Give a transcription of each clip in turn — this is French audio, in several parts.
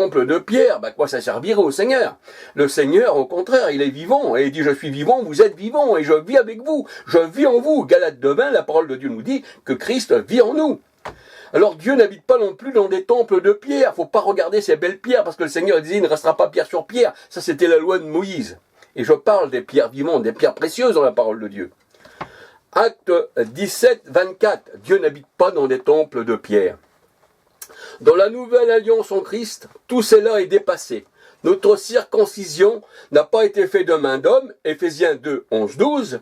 temple de pierre, quoi ça servirait au Seigneur? Le Seigneur, au contraire, il est vivant, et il dit, je suis vivant, vous êtes vivant, et je vis avec vous, je vis en vous. Galates 2:20, la parole de Dieu nous dit que Christ vit en nous. Alors Dieu n'habite pas non plus dans des temples de pierre. Faut pas regarder ces belles pierres parce que le Seigneur disait il ne restera pas pierre sur pierre. Ça c'était la loi de Moïse. Et je parle des pierres vivantes, des pierres précieuses dans la parole de Dieu. Acte 17:24. Dieu n'habite pas dans des temples de pierre. Dans la nouvelle alliance en Christ, tout cela est dépassé. Notre circoncision n'a pas été faite de main d'homme, Éphésiens 2:11-12.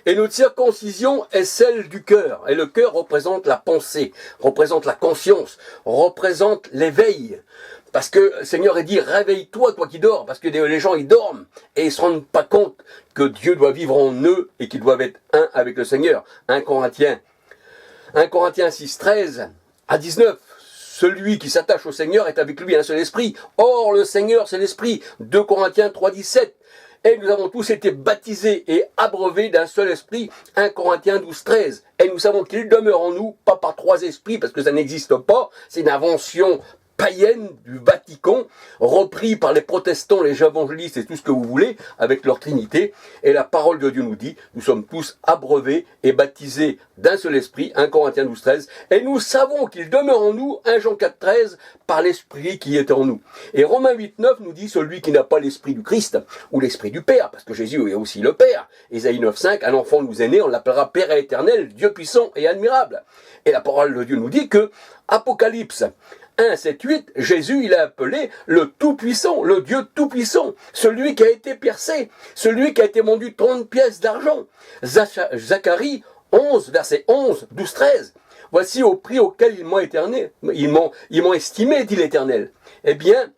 Et notre circoncision est celle du cœur. Et le cœur représente la pensée, représente la conscience, représente l'éveil. Parce que le Seigneur a dit, réveille-toi, toi qui dors. Parce que les gens, ils dorment. Et ils ne se rendent pas compte que Dieu doit vivre en eux et qu'ils doivent être un avec le Seigneur. 1 Corinthiens 6:13-19. Celui qui s'attache au Seigneur est avec lui un seul esprit. Or, le Seigneur, c'est l'esprit. 2 Corinthiens 3:17. Et nous avons tous été baptisés et abreuvés d'un seul esprit, 1 Corinthiens 12:13. Et nous savons qu'il demeure en nous, pas par 3 esprits, parce que ça n'existe pas, c'est une invention païenne du Vatican, repris par les protestants, les évangélistes et tout ce que vous voulez, avec leur Trinité. Et la parole de Dieu nous dit, nous sommes tous abreuvés et baptisés d'un seul esprit, 1 Corinthiens 12:13. Et nous savons qu'il demeure en nous, 1 Jean 4:13, par l'esprit qui est en nous. Et Romains 8:9 nous dit, celui qui n'a pas l'esprit du Christ, ou l'esprit du Père, parce que Jésus est aussi le Père. Ésaïe 9:5, un enfant nous est né, on l'appellera Père éternel, Dieu puissant et admirable. Et la parole de Dieu nous dit que, Apocalypse 1:7-8, Jésus, il a appelé le Tout-Puissant, le Dieu Tout-Puissant, celui qui a été percé, celui qui a été vendu 30 pièces d'argent. Zacharie 11, verset 11, 12, 13. Voici au prix auquel ils m'ont estimé, dit l'Éternel. Eh bien,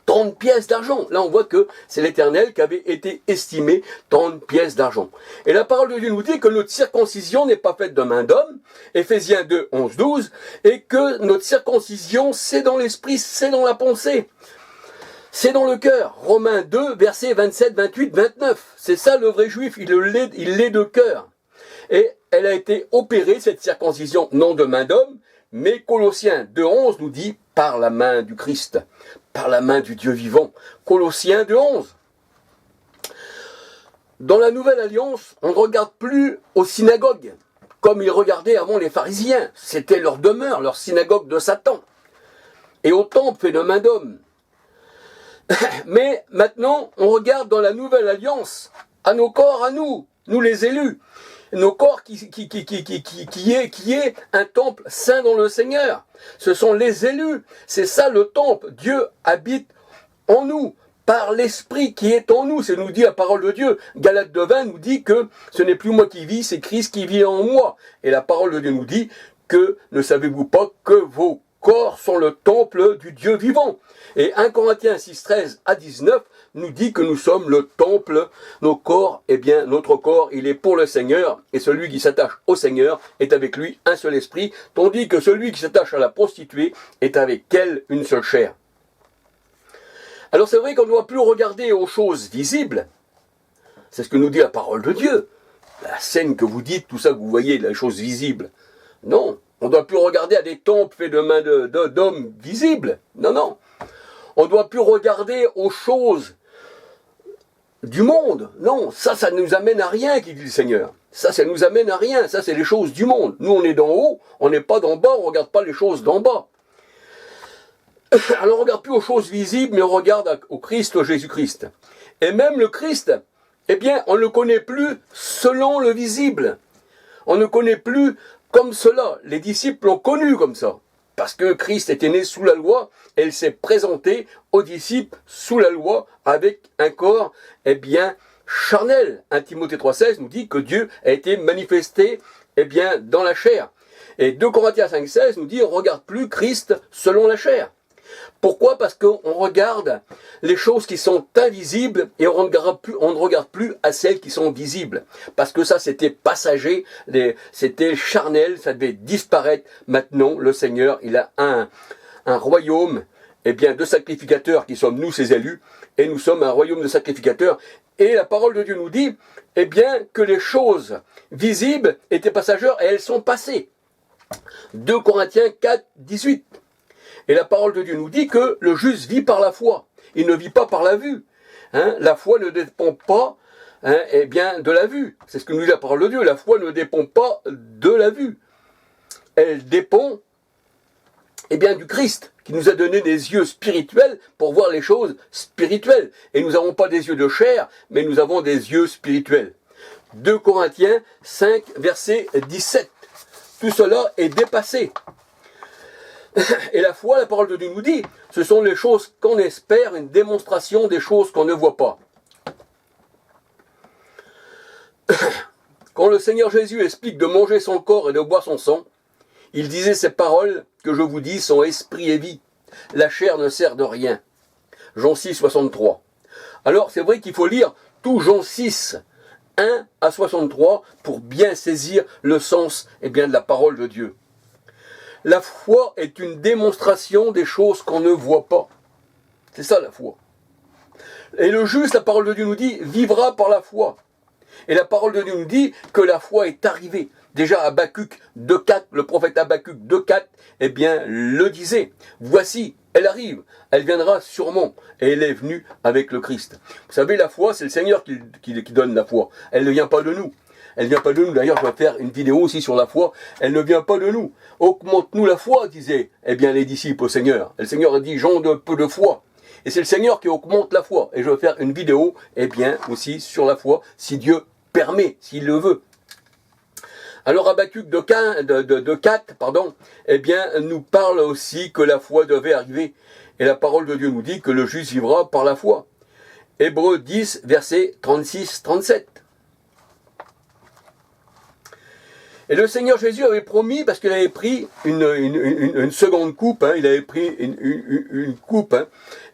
30 pièces d'argent. Là, on voit que c'est l'Éternel qui avait été estimé 30 pièces d'argent. Et la parole de Dieu nous dit que notre circoncision n'est pas faite de main d'homme, Éphésiens 2:11-12, et que notre circoncision, c'est dans l'esprit, c'est dans la pensée. C'est dans le cœur. Romains 2, versets 27, 28, 29. C'est ça le vrai juif, il l'est de cœur. Et elle a été opérée, cette circoncision, non de main d'homme, mais Colossiens 2:11 nous dit par la main du Christ, par la main du Dieu vivant. Colossiens 2:11. Dans la nouvelle alliance, on ne regarde plus aux synagogues, comme ils regardaient avant les pharisiens. C'était leur demeure, leur synagogue de Satan. Et au temple fait de main d'homme. Mais maintenant, on regarde dans la nouvelle alliance, à nos corps, à nous les élus. Nos corps qui est un temple saint dans le Seigneur. Ce sont les élus. C'est ça le temple. Dieu habite en nous, par l'esprit qui est en nous. C'est nous dit la parole de Dieu. Galates 2:20 nous dit que ce n'est plus moi qui vis, c'est Christ qui vit en moi. Et la parole de Dieu nous dit que ne savez-vous pas que vos corps sont le temple du Dieu vivant. Et 1 Corinthiens 6:13-19 nous dit que nous sommes le temple, nos corps, notre corps, il est pour le Seigneur, et celui qui s'attache au Seigneur est avec lui un seul esprit, tandis que celui qui s'attache à la prostituée est avec elle une seule chair. Alors c'est vrai qu'on ne doit plus regarder aux choses visibles, c'est ce que nous dit la parole de Dieu, la scène que vous dites, tout ça que vous voyez, les choses visibles. Non, on ne doit plus regarder à des temples faits de mains d'hommes visibles, non. On ne doit plus regarder aux choses du monde. Non, ça ne nous amène à rien, qui dit le Seigneur. Ça nous amène à rien. Ça, c'est les choses du monde. Nous, on est d'en haut, on n'est pas d'en bas, on ne regarde pas les choses d'en bas. Alors, on ne regarde plus aux choses visibles, mais on regarde au Christ, au Jésus-Christ. Et même le Christ, on ne le connaît plus selon le visible. On ne connaît plus comme cela. Les disciples l'ont connu comme ça. Parce que Christ était né sous la loi, et il s'est présenté aux disciples sous la loi avec un corps, charnel. 1 Timothée 3,16 nous dit que Dieu a été manifesté, dans la chair. Et 2 Corinthiens 5,16 nous dit, on ne regarde plus Christ selon la chair. Pourquoi? Parce qu'on regarde les choses qui sont invisibles et on ne regarde plus à celles qui sont visibles. Parce que ça, c'était passager, c'était charnel, ça devait disparaître. Maintenant, le Seigneur, il a un royaume de sacrificateurs qui sommes nous, ses élus, et nous sommes un royaume de sacrificateurs. Et la parole de Dieu nous dit que les choses visibles étaient passagères et elles sont passées. 2 Corinthiens 4, 18. Et la parole de Dieu nous dit que le juste vit par la foi. Il ne vit pas par la vue. La foi ne dépend pas de la vue. C'est ce que nous dit la parole de Dieu. La foi ne dépend pas de la vue. Elle dépend du Christ, qui nous a donné des yeux spirituels pour voir les choses spirituelles. Et nous n'avons pas des yeux de chair, mais nous avons des yeux spirituels. 2 Corinthiens 5, verset 17. Tout cela est dépassé. Et la foi, la parole de Dieu nous dit, ce sont les choses qu'on espère, une démonstration des choses qu'on ne voit pas. Quand le Seigneur Jésus explique de manger son corps et de boire son sang, il disait ces paroles que je vous dis sont esprit et vie. La chair ne sert de rien. Jean 6, 63. Alors c'est vrai qu'il faut lire tout Jean 6, 1 à 63 pour bien saisir le sens de la parole de Dieu. La foi est une démonstration des choses qu'on ne voit pas. C'est ça la foi. Et le juste, la parole de Dieu nous dit, vivra par la foi. Et la parole de Dieu nous dit que la foi est arrivée. Déjà Habacuc 2.4, le prophète Habacuc 2.4, le disait. Voici, elle arrive, elle viendra sûrement. Et elle est venue avec le Christ. Vous savez, la foi, c'est le Seigneur qui donne la foi. Elle ne vient pas de nous. Elle ne vient pas de nous. D'ailleurs, je vais faire une vidéo aussi sur la foi. Elle ne vient pas de nous. Augmente-nous la foi, disaient les disciples au Seigneur. Et le Seigneur a dit, gens de peu de foi. Et c'est le Seigneur qui augmente la foi. Et je vais faire une vidéo, aussi sur la foi, si Dieu permet, s'il le veut. Alors Habacuc 2.4, nous parle aussi que la foi devait arriver. Et la parole de Dieu nous dit que le juste vivra par la foi. Hébreux 10, versets 36-37. Et le Seigneur Jésus avait promis, parce qu'il avait pris une seconde coupe, il avait pris une coupe.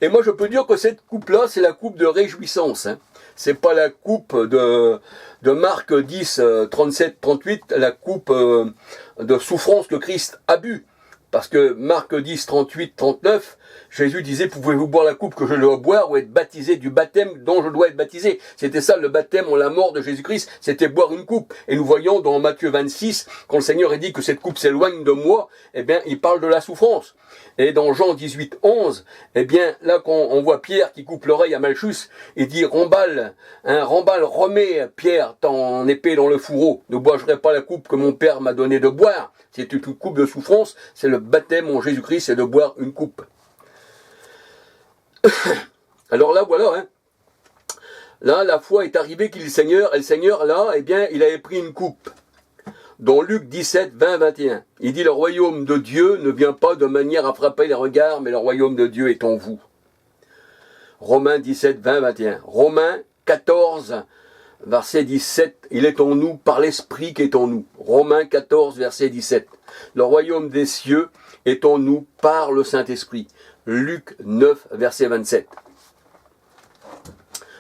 Et moi je peux dire que cette coupe-là, c'est la coupe de réjouissance. C'est pas la coupe de Marc 10, 37, 38, la coupe de souffrance que Christ a bu. Parce que Marc 10, 38, 39, Jésus disait, pouvez-vous boire la coupe que je dois boire ou être baptisé du baptême dont je dois être baptisé? C'était ça le baptême en la mort de Jésus-Christ, c'était boire une coupe. Et nous voyons dans Matthieu 26, quand le Seigneur a dit que cette coupe s'éloigne de moi, il parle de la souffrance. Et dans Jean 18, 11, là quand on voit Pierre qui coupe l'oreille à Malchus, il dit, Rambal, remets Pierre ton épée dans le fourreau, ne boirai pas la coupe que mon Père m'a donné de boire. C'est une coupe de souffrance, c'est le baptême en Jésus-Christ, c'est de boire une coupe. Alors là, voilà, là, la foi est arrivée qu'il est Seigneur, et le Seigneur, là, il avait pris une coupe. Dans Luc 17, 20, 21, il dit, le royaume de Dieu ne vient pas de manière à frapper les regards, mais le royaume de Dieu est en vous. Romains 17, 20, 21. Romains 14, verset 17, il est en nous par l'Esprit qui est en nous. Romains 14, verset 17. Le royaume des cieux est en nous par le Saint-Esprit. Luc 9, verset 27.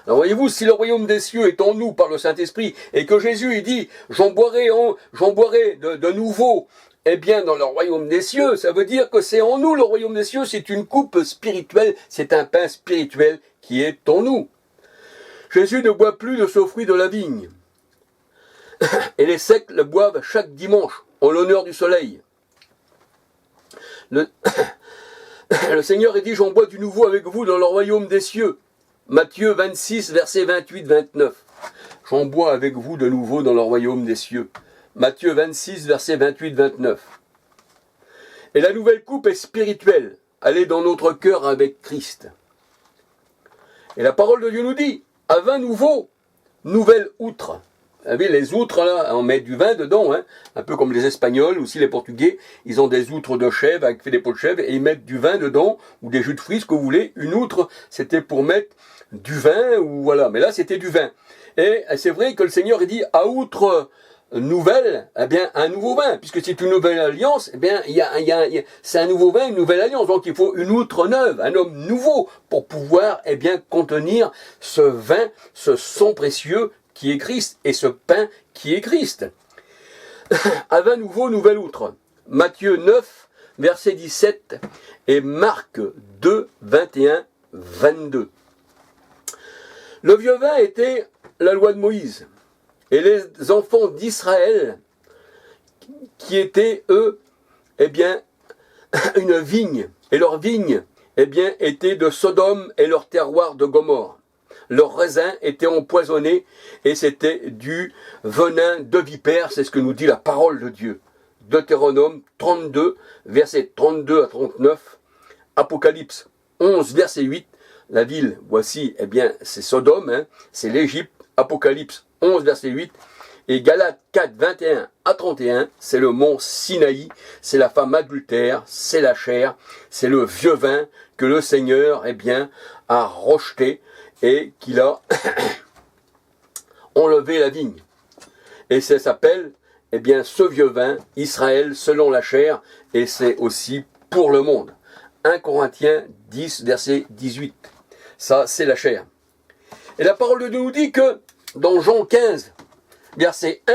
Alors voyez-vous, si le royaume des cieux est en nous par le Saint-Esprit, et que Jésus il dit, j'en boirai de nouveau, dans le royaume des cieux, ça veut dire que c'est en nous le royaume des cieux, c'est une coupe spirituelle, c'est un pain spirituel qui est en nous. Jésus ne boit plus de ce fruit de la vigne. Et les sectes le boivent chaque dimanche, en l'honneur du soleil. Le Seigneur dit, j'en bois du nouveau avec vous dans le royaume des cieux. Matthieu 26, versets 28-29. J'en bois avec vous de nouveau dans le royaume des cieux. Matthieu 26, versets 28-29. Et la nouvelle coupe est spirituelle. Elle est dans notre cœur avec Christ. Et la parole de Dieu nous dit, à vin nouveau, nouvelle outre. Vous savez, les outres, là, on met du vin dedans, un peu comme les Espagnols, aussi les Portugais, ils ont des outres de chèvre, avec des pots de chèvre, et ils mettent du vin dedans, ou des jus de fruits, ce que vous voulez. Une outre, c'était pour mettre du vin, ou voilà, mais là, c'était du vin. Et c'est vrai que le Seigneur, il dit, à outre nouvelle, un nouveau vin, puisque c'est une nouvelle alliance, c'est un nouveau vin, une nouvelle alliance, donc il faut une outre neuve, un homme nouveau, pour pouvoir, contenir ce vin, ce sang précieux, qui est Christ, et ce pain qui est Christ. À vin nouveau, nouvelle outre. Matthieu 9, verset 17, et Marc 2, 21, 22. Le vieux vin était la loi de Moïse. Et les enfants d'Israël, qui étaient, eux, une vigne, et leur vigne, eh bien, était de Sodome et leur terroir de Gomorrhe. Leurs raisins étaient empoisonnés et c'était du venin de vipère, c'est ce que nous dit la parole de Dieu. Deutéronome 32, versets 32 à 39, Apocalypse 11, verset 8, la ville, voici, eh bien, c'est Sodome, hein, c'est l'Égypte, Apocalypse 11, verset 8, et Galates 4, 21 à 31, c'est le mont Sinaï, c'est la femme adultère, c'est la chair, c'est le vieux vin que le Seigneur, eh bien, a rejeté et qu'il a enlevé la vigne. Et ça s'appelle, eh bien, ce vieux vin, Israël selon la chair, et c'est aussi pour le monde. 1 Corinthiens 10, verset 18. Ça, c'est la chair. Et la parole de Dieu nous dit que, dans Jean 15, verset 1,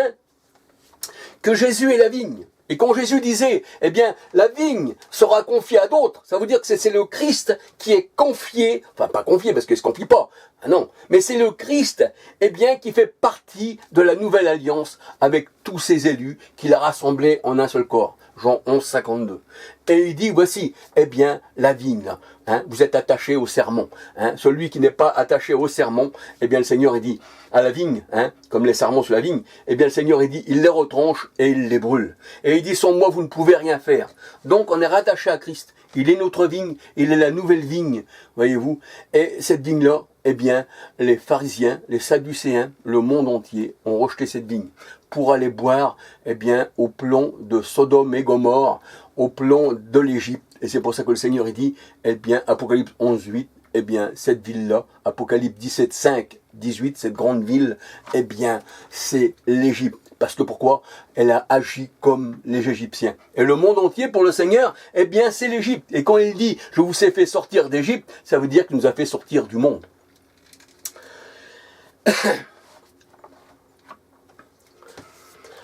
que Jésus est la vigne. Et quand Jésus disait, eh bien, la vigne sera confiée à d'autres, ça veut dire que c'est le Christ qui est confié, enfin pas confié parce qu'il ne se confie pas, ah non, mais c'est le Christ, eh bien, qui fait partie de la nouvelle alliance avec tous ses élus qu'il a rassemblés en un seul corps. Jean 11, 52. Et il dit, voici, eh bien, la vigne, là, hein, vous êtes attachés au sermon. Hein, celui qui n'est pas attaché au sermon, eh bien, le Seigneur, il dit, à la vigne, hein, comme les sarments sur la vigne, eh bien, le Seigneur, il dit, il les retranche et il les brûle. Et il dit, sans moi, vous ne pouvez rien faire. Donc, on est rattaché à Christ. Il est notre vigne, il est la nouvelle vigne, voyez-vous. Et cette vigne-là, eh bien, les pharisiens, les sadducéens, le monde entier ont rejeté cette vigne pour aller boire, eh bien, au plomb de Sodome et Gomorrhe, au plomb de l'Égypte. Et c'est pour ça que le Seigneur, il dit, eh bien, Apocalypse 11, 8, eh bien, cette ville-là, Apocalypse 17, 5, 18, cette grande ville, eh bien, c'est l'Égypte. Parce que pourquoi? Elle a agi comme les Égyptiens. Et le monde entier, pour le Seigneur, eh bien, c'est l'Égypte. Et quand il dit, je vous ai fait sortir d'Égypte, ça veut dire qu'il nous a fait sortir du monde.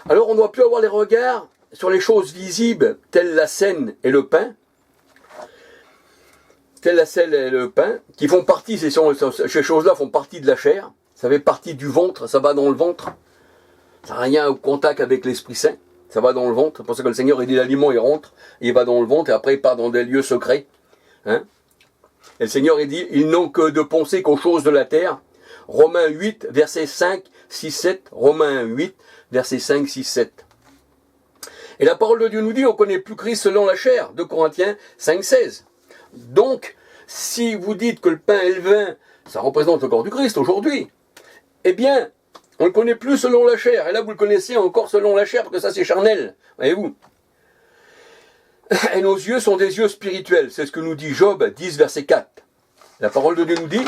Alors, on ne doit plus avoir les regards sur les choses visibles, telles la seigle et le pain, telles la seigle et le pain, qui font partie, ces choses-là font partie de la chair, ça fait partie du ventre, ça va dans le ventre, ça n'a rien au contact avec l'Esprit Saint, ça va dans le ventre, c'est pour ça que le Seigneur, il dit l'aliment, il rentre, il va dans le ventre, et après il part dans des lieux secrets. Hein, et le Seigneur, il dit, ils n'ont que de penser qu'aux choses de la terre. Romains 8, versets 5, 6, 7, Romains 8, versets 5, 6, 7. Et la parole de Dieu nous dit, on ne connaît plus Christ selon la chair, 2 Corinthiens 5, 16. Donc, si vous dites que le pain et le vin, ça représente le corps du Christ aujourd'hui, eh bien, on ne le connaît plus selon la chair. Et là, vous le connaissez encore selon la chair, parce que ça, c'est charnel. Voyez-vous. Et nos yeux sont des yeux spirituels. C'est ce que nous dit Job 10, verset 4. La parole de Dieu nous dit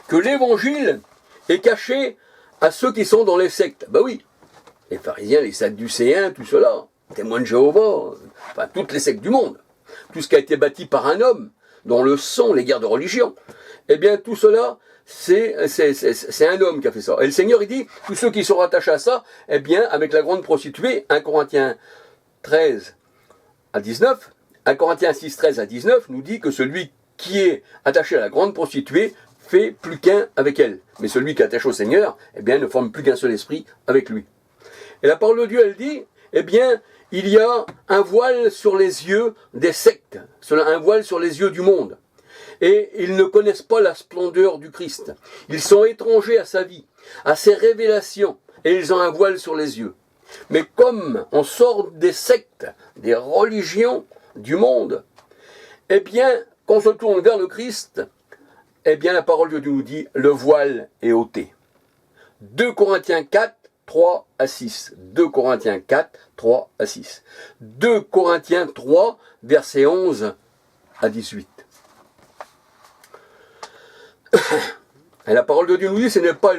que l'évangile est caché à ceux qui sont dans les sectes. Ben oui, les pharisiens, les sadducéens, tout cela, témoins de Jéhovah, enfin toutes les sectes du monde, tout ce qui a été bâti par un homme, dont le sang, les guerres de religion, eh bien tout cela, c'est un homme qui a fait ça. Et le Seigneur, il dit, tous ceux qui sont rattachés à ça, eh bien, avec la grande prostituée, 1 Corinthiens 13 à 19, 1 Corinthiens 6, 13 à 19, nous dit que celui qui est attaché à la grande prostituée fait plus qu'un avec elle. Mais celui qui est attaché au Seigneur, eh bien, ne forme plus qu'un seul esprit avec lui. Et la parole de Dieu, elle dit, eh bien, il y a un voile sur les yeux des sectes, un voile sur les yeux du monde. Et ils ne connaissent pas la splendeur du Christ. Ils sont étrangers à sa vie, à ses révélations, et ils ont un voile sur les yeux. Mais comme on sort des sectes, des religions du monde, eh bien, quand on se tourne vers le Christ, eh bien, la parole de Dieu nous dit, le voile est ôté. 2 Corinthiens 4, 3 à 6. 2 Corinthiens 4, 3 à 6. 2 Corinthiens 3, versets 11 à 18. Et la parole de Dieu nous dit, ce n'est pas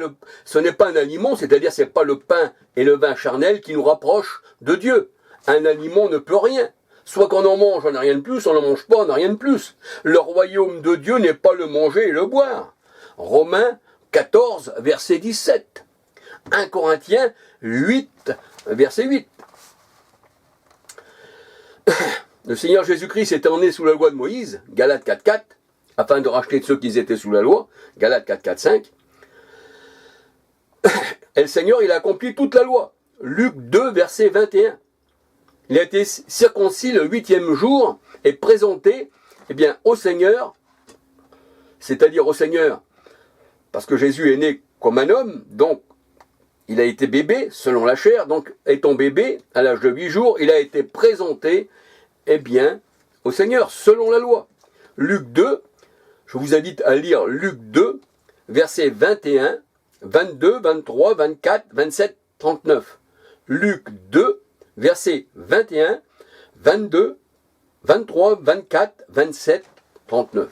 un aliment, c'est-à-dire ce n'est pas le pain et le vin charnel qui nous rapprochent de Dieu. Un aliment ne peut rien. Soit qu'on en mange, on n'a rien de plus, on n'en mange pas, on n'a rien de plus. Le royaume de Dieu n'est pas le manger et le boire. Romains 14, verset 17. 1 Corinthiens 8, verset 8. Le Seigneur Jésus-Christ étant né sous la loi de Moïse, Galates 4, 4, afin de racheter ceux qui étaient sous la loi, Galates 4, 4, 5. Et le Seigneur, il a accompli toute la loi. Luc 2, verset 21. Il a été circoncis le 8e jour et présenté, eh bien, au Seigneur, c'est-à-dire au Seigneur, parce que Jésus est né comme un homme, donc il a été bébé selon la chair, donc étant bébé, à l'âge de 8 jours, il a été présenté, eh bien, au Seigneur, selon la loi. Luc 2, je vous invite à lire Luc 2, versets 21, 22, 23, 24, 27, 39. Luc 2, versets 21, 22, 23, 24, 27, 39.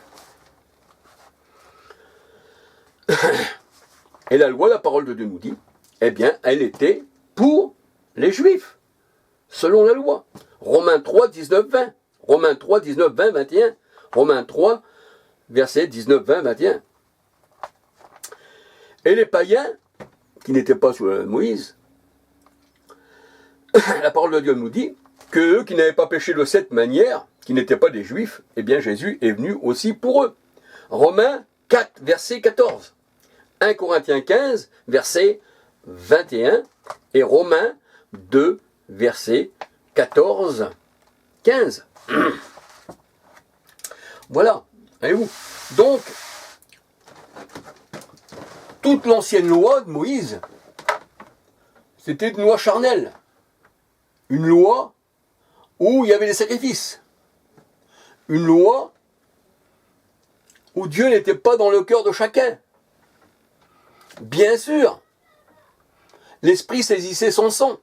Et la loi, la parole de Dieu nous dit, eh bien, elle était pour les Juifs, selon la loi. Romains 3, 19, 20. Romains 3, 19, 20, 21. Romains 3, versets 19, 20, 21. Et les païens, qui n'étaient pas sous Moïse, la parole de Dieu nous dit que eux qui n'avaient pas péché de cette manière, qui n'étaient pas des Juifs, eh bien Jésus est venu aussi pour eux. Romains 4, verset 14. 1 Corinthiens 15, verset 21. Et Romains 2, verset 14, 15. Voilà, voyez-vous. Donc, toute l'ancienne loi de Moïse, c'était une loi charnelle. Une loi où il y avait des sacrifices. Une loi où Dieu n'était pas dans le cœur de chacun. Bien sûr, l'Esprit saisissait son sang.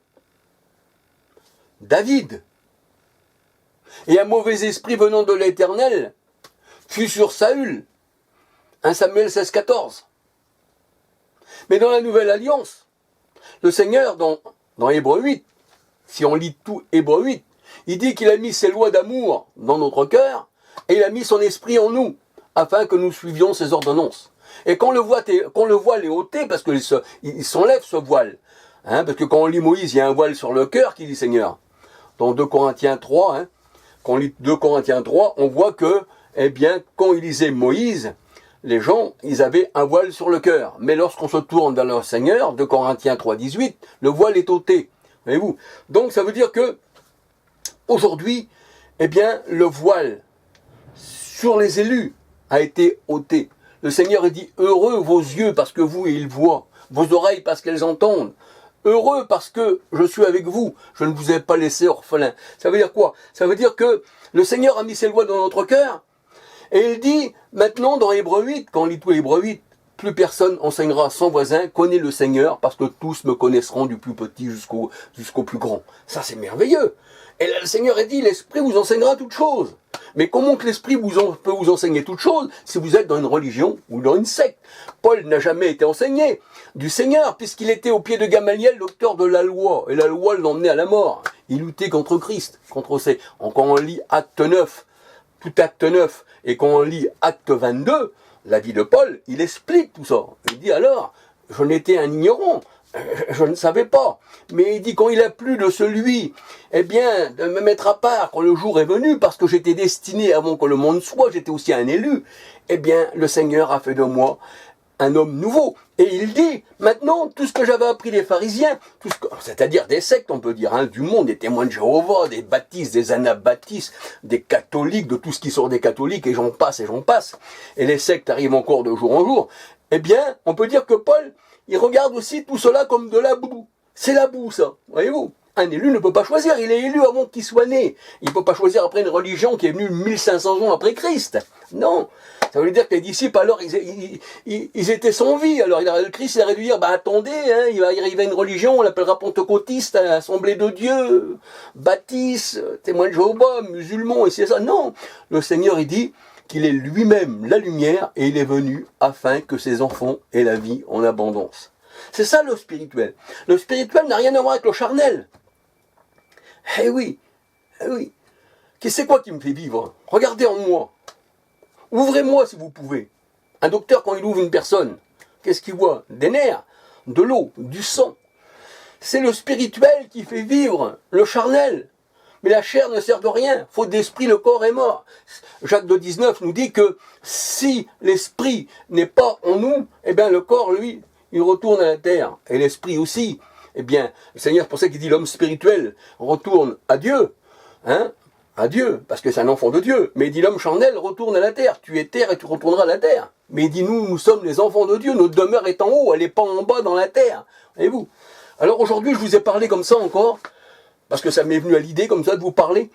David. Et un mauvais esprit venant de l'Éternel fut sur Saül. 1 Samuel 16, 14. Mais dans la Nouvelle Alliance, le Seigneur, dans Hébreux 8, si on lit tout Hébreux 8, il dit qu'il a mis ses lois d'amour dans notre cœur et il a mis son esprit en nous, afin que nous suivions ses ordonnances. Et qu'on le voit les ôter, parce qu'il s'enlève ce voile. Hein, parce que quand on lit Moïse, il y a un voile sur le cœur qui dit Seigneur. Dans 2 Corinthiens 3, hein, quand on lit 2 Corinthiens 3, on voit que, eh bien, quand il lisait Moïse, les gens, ils avaient un voile sur le cœur. Mais lorsqu'on se tourne vers le Seigneur, 2 Corinthiens 3, 18, le voile est ôté. Voyez-vous? Donc ça veut dire que, aujourd'hui, eh bien, le voile sur les élus a été ôté. Le Seigneur a dit, heureux vos yeux parce que vous, ils voient, vos oreilles parce qu'elles entendent. Heureux parce que je suis avec vous, je ne vous ai pas laissé orphelin. Ça veut dire quoi? Ça veut dire que le Seigneur a mis ses lois dans notre cœur, et il dit, maintenant dans Hébreux 8, quand on lit tout Hébreux 8, plus personne enseignera à son voisin, connaît le Seigneur, parce que tous me connaîtront du plus petit jusqu'au plus grand. Ça c'est merveilleux. Et là le Seigneur a dit, l'Esprit vous enseignera toutes choses. Mais comment que l'Esprit peut vous enseigner toutes choses si vous êtes dans une religion ou dans une secte? Paul n'a jamais été enseigné du Seigneur, puisqu'il était au pied de Gamaliel, docteur de la loi, et la loi l'emmenait à la mort. Il luttait contre Christ, contre ses... Quand on lit Acte 9, tout Acte 9, et quand on lit Acte 22, la vie de Paul, il explique tout ça. Il dit alors, je n'étais un ignorant, je ne savais pas. Mais il dit, quand il a plu de celui, eh bien, de me mettre à part quand le jour est venu, parce que j'étais destiné avant que le monde soit, j'étais aussi un élu, eh bien, le Seigneur a fait de moi un homme nouveau. Et il dit, maintenant, tout ce que j'avais appris des pharisiens, c'est-à-dire des sectes, on peut dire, hein, du monde, des témoins de Jéhovah, des baptistes, des anabaptistes, des catholiques, de tout ce qui sort des catholiques, et j'en passe, et les sectes arrivent encore de jour en jour, eh bien, on peut dire que Paul, il regarde aussi tout cela comme de la boue. C'est la boue, ça, voyez-vous. Un élu ne peut pas choisir, il est élu avant qu'il soit né. Il ne peut pas choisir après une religion qui est venue 1500 ans après Christ. Non. Ça veut dire que les disciples, alors, ils étaient sans vie. Alors, le Christ, il aurait dû dire, bah attendez, hein, il va arriver une religion, on l'appellera pentecôtiste, assemblée de Dieu, baptiste, témoin de Jéhovah, musulman, et c'est ça. Non. Le Seigneur, il dit qu'il est lui-même la lumière, et il est venu afin que ses enfants aient la vie en abondance. C'est ça le spirituel. Le spirituel n'a rien à voir avec le charnel. Eh oui, eh oui. C'est quoi qui me fait vivre? Regardez en moi. Ouvrez-moi si vous pouvez. Un docteur, quand il ouvre une personne, qu'est-ce qu'il voit? Des nerfs, de l'eau, du sang. C'est le spirituel qui fait vivre le charnel. Mais la chair ne sert de rien. Faute d'esprit, le corps est mort. Jacques 2,19 nous dit que si l'esprit n'est pas en nous, eh bien le corps, lui, il retourne à la terre. Et l'esprit aussi. Eh bien, le Seigneur, c'est pour ça qu'il dit l'homme spirituel retourne à Dieu, hein, à Dieu, parce que c'est un enfant de Dieu. Mais il dit l'homme charnel retourne à la terre. Tu es terre et tu retourneras à la terre. Mais il dit nous sommes les enfants de Dieu. Notre demeure est en haut, elle n'est pas en bas dans la terre. Voyez-vous? Alors aujourd'hui, je vous ai parlé comme ça encore, parce que ça m'est venu à l'idée comme ça de vous parler.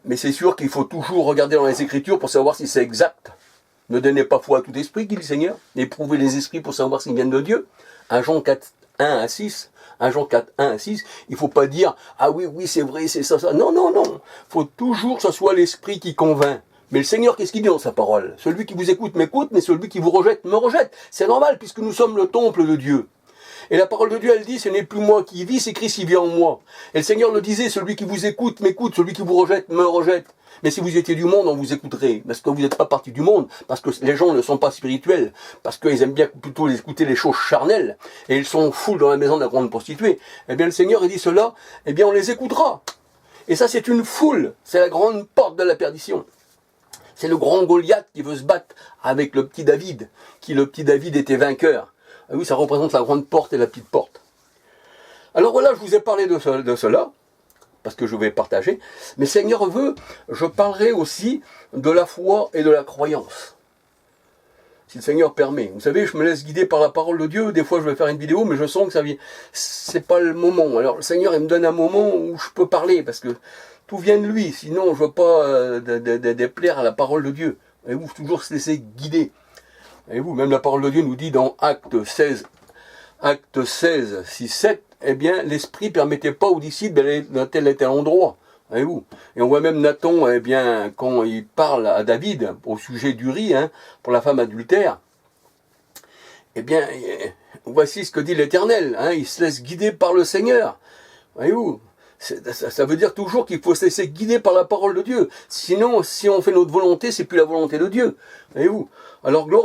Mais c'est sûr qu'il faut toujours regarder dans les Écritures pour savoir si c'est exact. Ne donnez pas foi à tout esprit, dit le Seigneur. Éprouvez les esprits pour savoir s'ils viennent de Dieu. 1 Jean 4, 1 à 6. 1 Jean 4, 1 à 6. Il ne faut pas dire, ah oui, oui, c'est vrai, c'est ça, ça. Non, non, non. Il faut toujours que ce soit l'esprit qui convainc. Mais le Seigneur, qu'est-ce qu'il dit dans sa parole? Celui qui vous écoute m'écoute, mais celui qui vous rejette me rejette. C'est normal, puisque nous sommes le temple de Dieu. Et la parole de Dieu, elle dit, ce n'est plus moi qui vis, c'est Christ qui vit en moi. Et le Seigneur le disait, celui qui vous écoute m'écoute, celui qui vous rejette me rejette. Mais si vous étiez du monde, on vous écouterait. Parce que vous n'êtes pas partie du monde, parce que les gens ne sont pas spirituels, parce qu'ils aiment bien plutôt écouter les choses charnelles, et ils sont foules dans la maison de la grande prostituée. Eh bien, le Seigneur, il dit cela, eh bien, on les écoutera. Et ça, c'est une foule, c'est la grande porte de la perdition. C'est le grand Goliath qui veut se battre avec le petit David, qui le petit David était vainqueur. Ah oui, ça représente la grande porte et la petite porte. Alors voilà, je vous ai parlé de cela, parce que je vais partager. Mais Seigneur veut, je parlerai aussi de la foi et de la croyance. Si le Seigneur permet. Vous savez, je me laisse guider par la parole de Dieu. Des fois, je vais faire une vidéo, mais je sens que ça vient. C'est pas le moment. Alors, le Seigneur, il me donne un moment où je peux parler, parce que tout vient de lui. Sinon, je veux pas déplaire à la parole de Dieu. Et vous, toujours se laisser guider. Et vous, même la parole de Dieu nous dit dans Acte 16, 6, 7, eh bien, l'Esprit permettait pas aux disciples d'aller dans tel et tel endroit. Voyez-vous. Et on voit même Nathan, eh bien, quand il parle à David au sujet d'Uri, hein, pour la femme adultère, eh bien, voici ce que dit l'Éternel, hein, il se laisse guider par le Seigneur. Voyez-vous. Ça veut dire toujours qu'il faut se laisser guider par la parole de Dieu. Sinon, si on fait notre volonté, c'est plus la volonté de Dieu. Voyez-vous. Alors, gloire